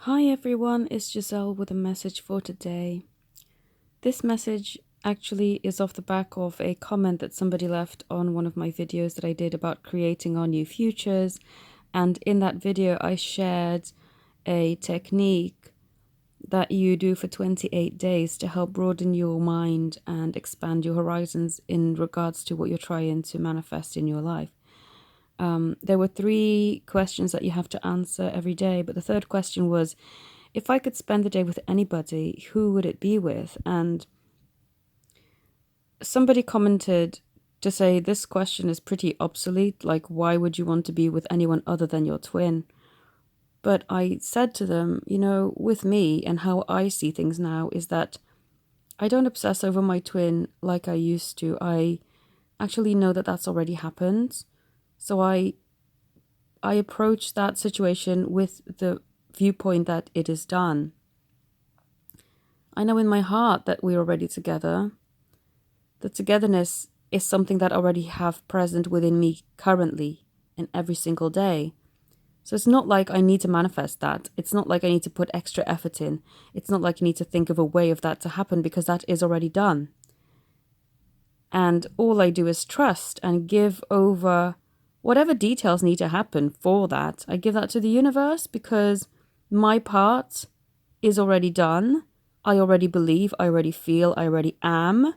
Hi everyone, it's Giselle with a message for today. This message actually is off the back of a comment that somebody left on one of my videos that I did about creating our new futures. And in that video, I shared a technique that you do for 28 days to help broaden your mind and expand your horizons in regards to what you're trying to manifest in your life. There were 3 questions that you have to answer every day, but the third question was, if I could spend the day with anybody, who would it be with? And somebody commented to say this question is pretty obsolete. Like, why would you want to be with anyone other than your twin? But I said to them, with me and how I see things now is that I don't obsess over my twin like I used to. I actually know that that's already happened. So I approach that situation with the viewpoint that it is done. I know in my heart that we're already together. The togetherness is something that I already have present within me currently and every single day. So it's not like I need to manifest that. It's not like I need to put extra effort in. It's not like I need to think of a way of that to happen because that is already done. And all I do is trust and give over whatever details need to happen for that. I give that to the universe because my part is already done. I already believe, I already feel, I already am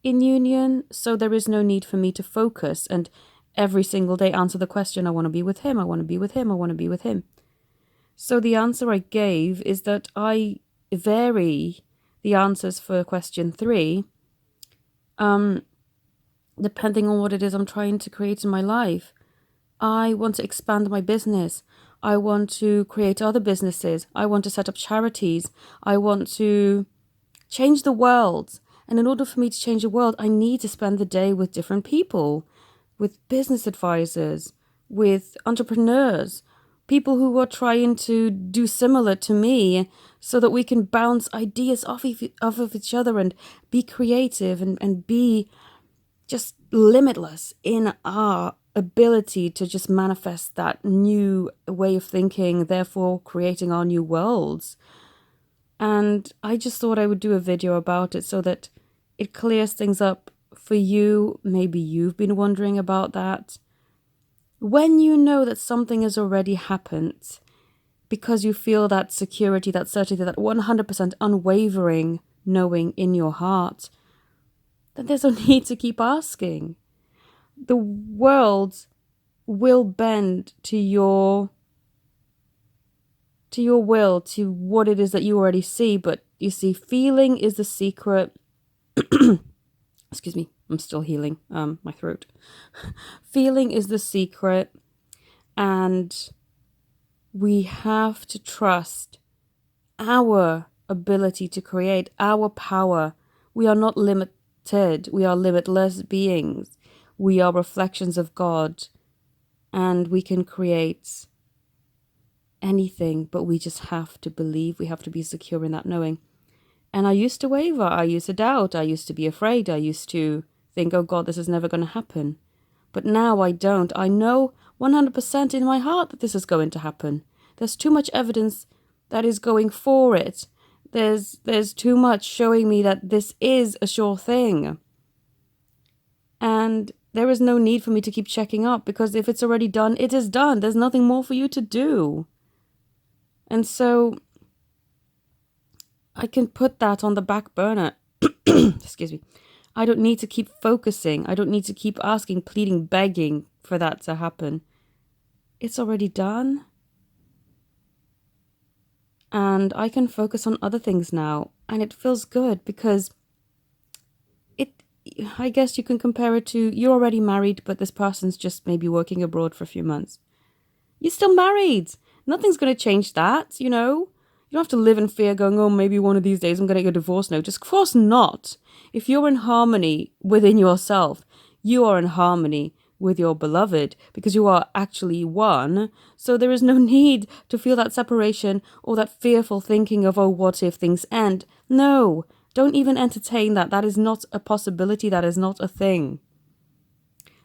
in union. So there is no need for me to focus and every single day answer the question, I want to be with him, I want to be with him, I want to be with him. So the answer I gave is that I vary the answers for question 3 depending on what it is I'm trying to create in my life. I want to expand my business. I want to create other businesses. I want to set up charities. I want to change the world. And in order for me to change the world, I need to spend the day with different people, with business advisors, with entrepreneurs, people who are trying to do similar to me so that we can bounce ideas off of each other and be creative and be just limitless in our ability to just manifest that new way of thinking, therefore creating our new worlds. And I just thought I would do a video about it so that it clears things up for you. Maybe you've been wondering about that. When you know that something has already happened, because you feel that security, that certainty, that 100% unwavering knowing in your heart, then there's no need to keep asking. The world will bend to your will, to what it is that you already see. But you see, feeling is the secret. Excuse me, I'm still healing my throat. Feeling is the secret, and we have to trust our ability to create, our power. We are not limited, we are limitless beings. We are reflections of God, and we can create anything, but we just have to believe. We have to be secure in that knowing. And I used to waver, I used to doubt, I used to be afraid, I used to think, oh God, this is never going to happen. But now I don't. I know 100% in my heart that this is going to happen. There's too much evidence that is going for it. There's too much showing me that this is a sure thing. And there is no need for me to keep checking up, because if it's already done, it is done. There's nothing more for you to do. And so I can put that on the back burner. Excuse me. I don't need to keep focusing. I don't need to keep asking, pleading, begging for that to happen. It's already done. And I can focus on other things now. And it feels good because I guess you can compare it to, you're already married, but this person's just maybe working abroad for a few months. You're still married. Nothing's going to change that, You don't have to live in fear going, oh, maybe one of these days I'm going to get a divorce notice. Of course not. If you're in harmony within yourself, you are in harmony with your beloved, because you are actually one. So there is no need to feel that separation or that fearful thinking of, oh, what if things end? No, don't even entertain that. That is not a possibility. That is not a thing.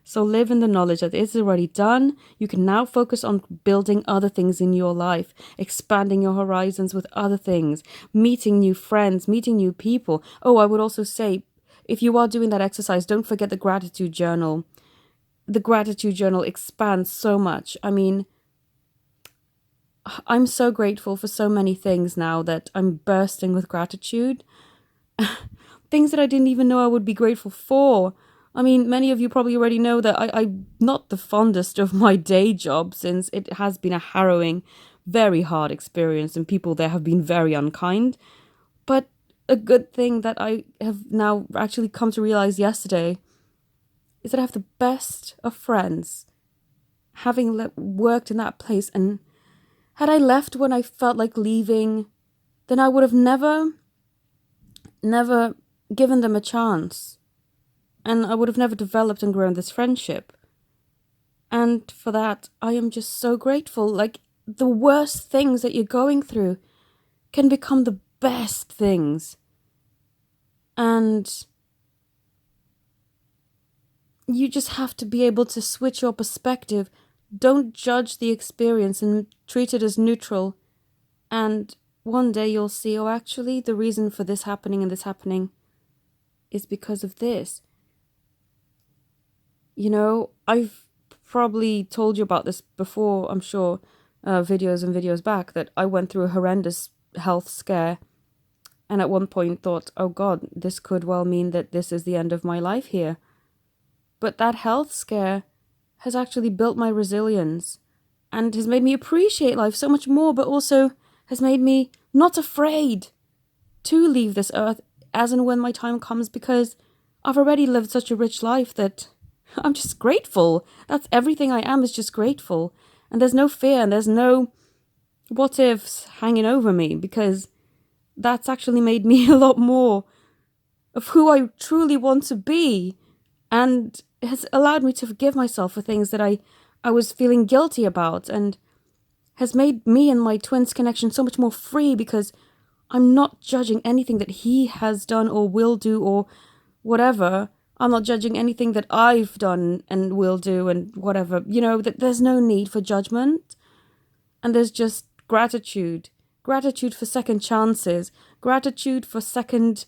So live in the knowledge that it's already done. You can now focus on building other things in your life, expanding your horizons with other things, meeting new friends, meeting new people. Oh, I would also say, if you are doing that exercise, don't forget the gratitude journal. The gratitude journal expands so much. I mean, I'm so grateful for so many things now that I'm bursting with gratitude. Things that I didn't even know I would be grateful for. I mean, many of you probably already know that I'm not the fondest of my day job, since it has been a harrowing, very hard experience and people there have been very unkind. But a good thing that I have now actually come to realize yesterday is that I have the best of friends, having worked in that place. And had I left when I felt like leaving, then I would have never given them a chance. And I would have never developed and grown this friendship. And for that, I am just so grateful. Like, the worst things that you're going through can become the best things. And you just have to be able to switch your perspective. Don't judge the experience and treat it as neutral. And one day you'll see, oh, actually, the reason for this happening and this happening is because of this. You know, I've probably told you about this before, I'm sure, videos and videos back, that I went through a horrendous health scare. And at one point thought, oh God, this could well mean that this is the end of my life here. But that health scare has actually built my resilience and has made me appreciate life so much more, but also has made me not afraid to leave this earth as and when my time comes, because I've already lived such a rich life that I'm just grateful. That's everything I am, is just grateful. And there's no fear and there's no what ifs hanging over me, because that's actually made me a lot more of who I truly want to be, and has allowed me to forgive myself for things that I was feeling guilty about, and has made me and my twin's connection so much more free, because I'm not judging anything that he has done or will do or whatever. I'm not judging anything that I've done and will do and whatever. You know, that there's no need for judgment. And there's just gratitude. Gratitude for second chances. Gratitude for second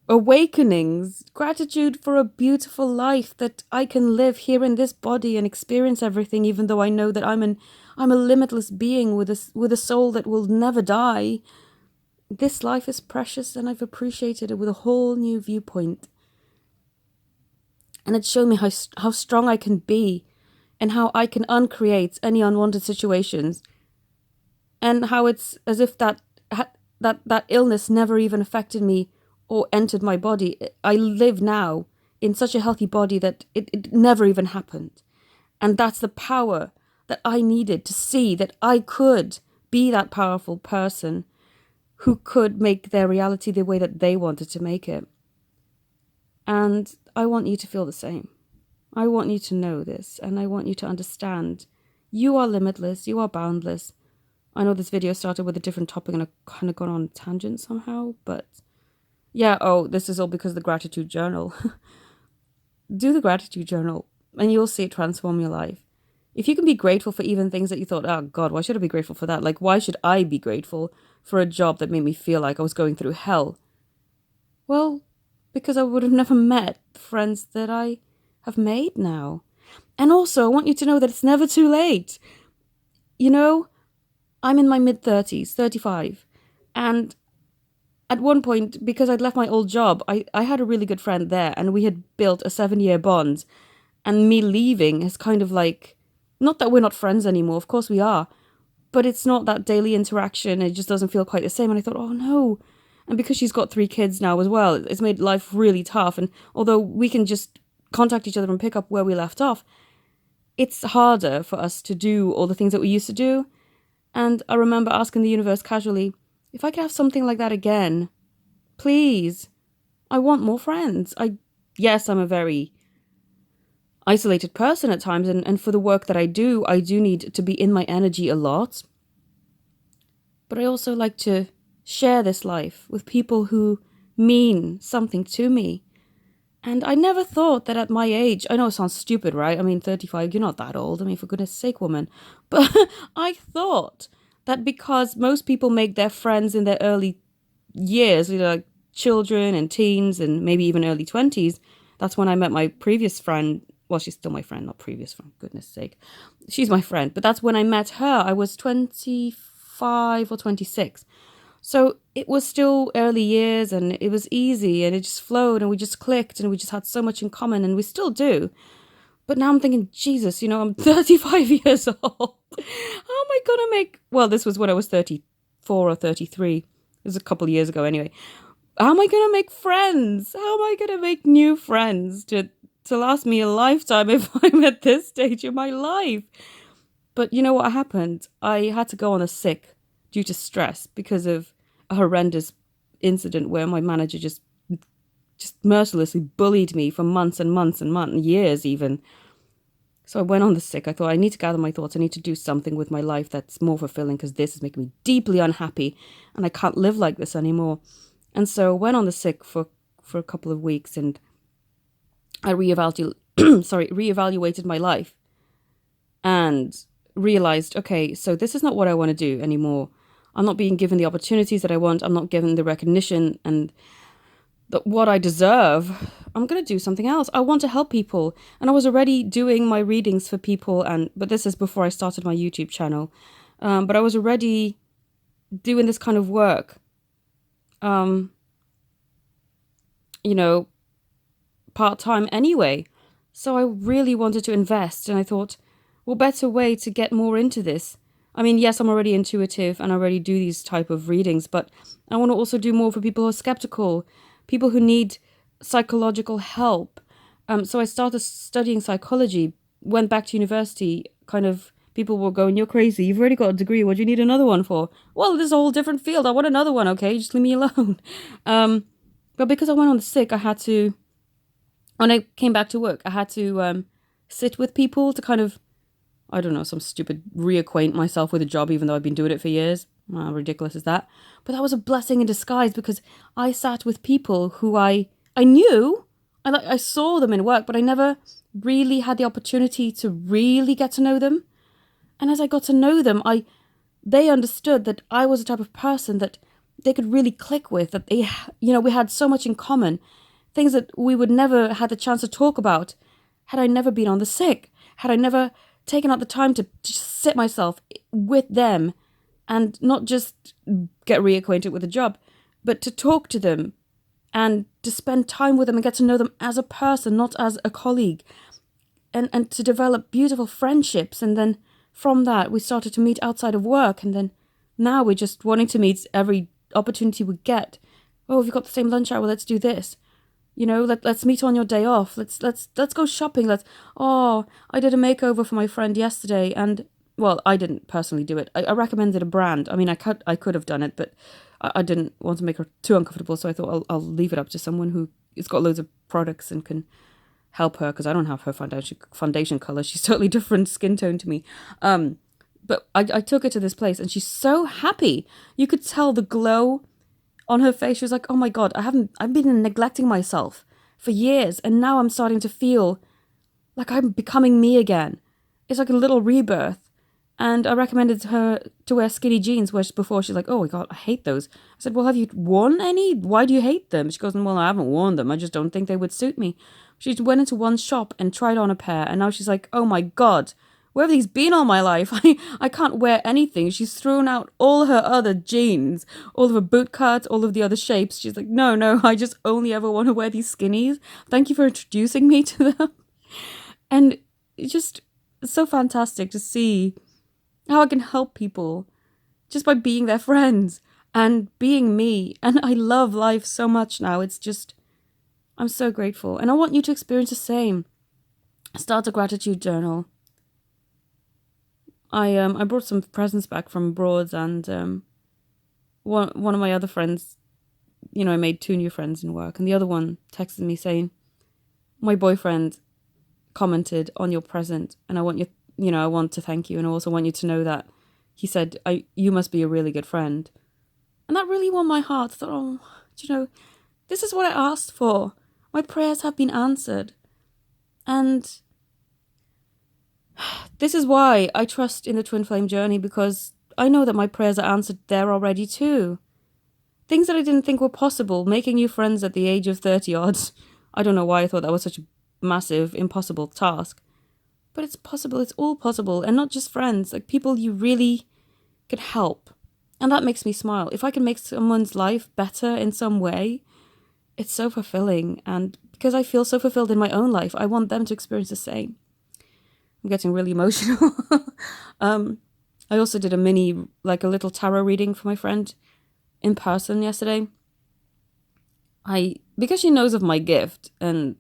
awakenings. Gratitude for a beautiful life that I can live here in this body and experience everything, even though I know that I'm a limitless being with a soul that will never die. This life is precious, and I've appreciated it with a whole new viewpoint. And it's shown me how strong I can be, and how I can uncreate any unwanted situations, and how it's as if that illness never even affected me or entered my body. I live now in such a healthy body that it never even happened. And that's the power that I needed to see, that I could be that powerful person who could make their reality the way that they wanted to make it. And I want you to feel the same. I want you to know this, and I want you to understand. You are limitless. You are boundless. I know this video started with a different topic and I kind of got on a tangent somehow, but yeah, oh, this is all because of the gratitude journal. Do the gratitude journal and you'll see it transform your life. If you can be grateful for even things that you thought, oh God, why should I be grateful for that? Like, why should I be grateful for a job that made me feel like I was going through hell? Well, because I would have never met the friends that I have made now. And also, I want you to know that it's never too late. You know, I'm in my mid-30s, 35. And at one point, because I'd left my old job, I had a really good friend there, and we had built a 7-year bond. And me leaving is kind of like, not that we're not friends anymore, of course we are, but it's not that daily interaction. It just doesn't feel quite the same. And I thought, oh no. And because she's got 3 kids now as well, it's made life really tough. And although we can just contact each other and pick up where we left off, it's harder for us to do all the things that we used to do. And I remember asking the universe casually, if I could have something like that again, please, I want more friends. Yes, I'm a very isolated person at times, and for the work that I do need to be in my energy a lot. But I also like to share this life with people who mean something to me. And I never thought that at my age, I know it sounds stupid, right? I mean, 35, you're not that old. I mean, for goodness sake, woman. But I thought that because most people make their friends in their early years, like children and teens and maybe even early 20s, that's when I met my previous friend. Well, she's still my friend, not previous friend, goodness sake. She's my friend. But that's when I met her. I was 25 or 26. So it was still early years and it was easy and it just flowed and we just clicked and we just had so much in common and we still do. But now I'm thinking, Jesus, I'm 35 years old. How am I going to make. Well, this was when I was 34 or 33. It was a couple of years ago anyway. How am I going to make friends? How am I going to make new friends to last me a lifetime if I'm at this stage in my life? But you know what happened? I had to go on a sick due to stress because of a horrendous incident where my manager just mercilessly bullied me for months and months and months, years even. So I went on the sick. I thought I need to gather my thoughts. I need to do something with my life that's more fulfilling because this is making me deeply unhappy and I can't live like this anymore. And so I went on the sick for a couple of weeks and I reevaluated my life and realized, okay, so this is not what I want to do anymore. I'm not being given the opportunities that I want. I'm not given the recognition and what I deserve. I'm going to do something else. I want to help people. And I was already doing my readings for people. But this is before I started my YouTube channel. But I was already doing this kind of work, part-time anyway. So I really wanted to invest. And I thought, what better way to get more into this? I mean, yes, I'm already intuitive and I already do these type of readings, but I want to also do more for people who are skeptical, people who need psychological help. So I started studying psychology, went back to university, kind of people were going, you're crazy, you've already got a degree, what do you need another one for? Well, this is a whole different field, I want another one, okay, just leave me alone. But because I went on the sick, I had to, when I came back to work, I had to sit with people to kind of, I don't know, some stupid reacquaint myself with a job, even though I've been doing it for years. How ridiculous is that? But that was a blessing in disguise because I sat with people who I knew. I saw them in work, but I never really had the opportunity to really get to know them. And as I got to know them, they understood that I was the type of person that they could really click with, that we had so much in common, things that we would never had the chance to talk about had I never been on the sick, had I never taken out the time to just sit myself with them and not just get reacquainted with the job, but to talk to them and to spend time with them and get to know them as a person, not as a colleague, and to develop beautiful friendships. And then from that, we started to meet outside of work. And then now we're just wanting to meet every opportunity we get. Oh, we've got the same lunch hour, let's do this. Let's meet on your day off. Let's go shopping. I did a makeover for my friend yesterday, and well, I didn't personally do it. I recommended a brand. I mean, I could have done it, but I didn't want to make her too uncomfortable, so I thought I'll leave it up to someone who has got loads of products and can help her, because I don't have her foundation color. She's totally different skin tone to me. But I took her to this place, and she's so happy. You could tell the glow on her face. She was like, oh my God, I've been neglecting myself for years, and now I'm starting to feel like I'm becoming me again. It's like a little rebirth. And I recommended her to wear skinny jeans, where before she's like, oh my God, I hate those. I said, well, have you worn any? Why do you hate them? She goes, well, I haven't worn them. I just don't think they would suit me. She went into one shop and tried on a pair, and now she's like, oh my God, where have these been all my life? I can't wear anything. She's thrown out all her other jeans, all of her boot cuts, all of the other shapes. She's like, no, I just only ever want to wear these skinnies. Thank you for introducing me to them. And it's just so fantastic to see how I can help people just by being their friends and being me. And I love life so much now. It's just, I'm so grateful. And I want you to experience the same. Start a gratitude journal. I brought some presents back from abroad, and one of my other friends, I made 2 new friends in work, and the other one texted me saying, my boyfriend commented on your present, and I want I want to thank you, and I also want you to know that he said, you must be a really good friend. And that really warmed my heart. I thought, this is what I asked for. My prayers have been answered. And this is why I trust in the twin flame journey, because I know that my prayers are answered there already too. Things that I didn't think were possible, making new friends at the age of 30 odd. I don't know why I thought that was such a massive, impossible task. But it's possible, it's all possible, and not just friends, like people you really can help. And that makes me smile. If I can make someone's life better in some way, it's so fulfilling. And because I feel so fulfilled in my own life, I want them to experience the same. I'm getting really emotional. I also did a little tarot reading for my friend in person yesterday. Because she knows of my gift, and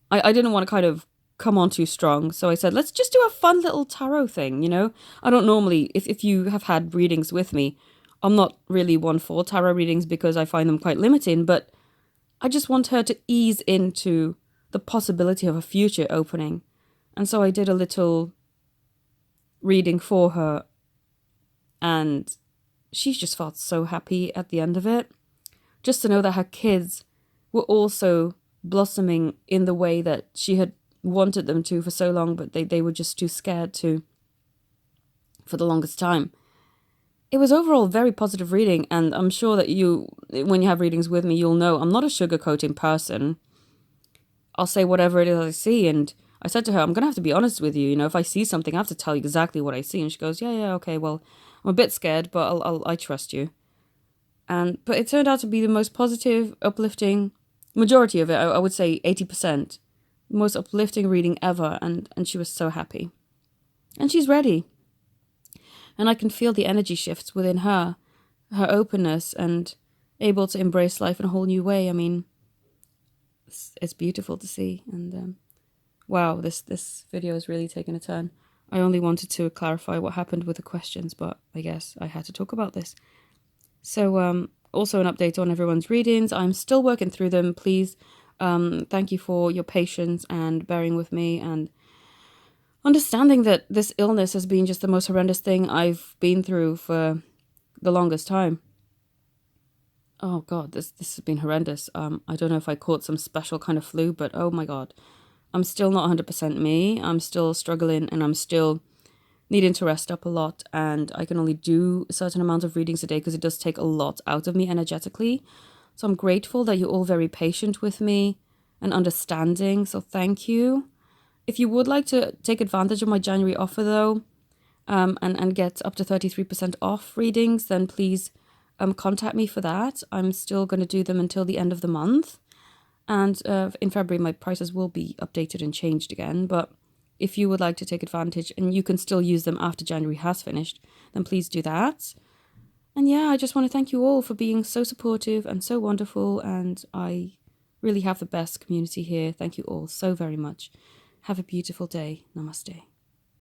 I didn't want to kind of come on too strong, so I said, let's just do a fun little tarot thing, you know? I don't normally, if you have had readings with me, I'm not really one for tarot readings because I find them quite limiting, but I just want her to ease into the possibility of a future opening. And so I did a little reading for her, and she just felt so happy at the end of it. Just to know that her kids were also blossoming in the way that she had wanted them to for so long, but they were just too scared to for the longest time. It was overall very positive reading, and I'm sure that when you have readings with me, you'll know I'm not a sugarcoating person. I'll say whatever it is I see, and I said to her, I'm going to have to be honest with you. You know, if I see something, I have to tell you exactly what I see. And she goes, yeah, okay, well, I'm a bit scared, but I trust you. But it turned out to be the most positive, uplifting, majority of it, I would say 80%, most uplifting reading ever, and she was so happy. And she's ready. And I can feel the energy shifts within her openness, and able to embrace life in a whole new way. I mean, it's beautiful to see. And wow, this video has really taken a turn. I only wanted to clarify what happened with the questions, but I guess I had to talk about this. So also an update on everyone's readings. I'm still working through them. Please, thank you for your patience and bearing with me, and understanding that this illness has been just the most horrendous thing I've been through for the longest time. Oh God, this has been horrendous. I don't know if I caught some special kind of flu, but oh my God, I'm still not 100% me. I'm still struggling, and I'm still needing to rest up a lot, and I can only do a certain amount of readings a day because it does take a lot out of me energetically. So I'm grateful that you're all very patient with me and understanding. So thank you. If you would like to take advantage of my January offer though, and get up to 33% off readings, then please contact me for that. I'm still going to do them until the end of the month. And in February, my prices will be updated and changed again. But if you would like to take advantage and you can still use them after January has finished, then please do that. And yeah, I just want to thank you all for being so supportive and so wonderful. And I really have the best community here. Thank you all so very much. Have a beautiful day. Namaste.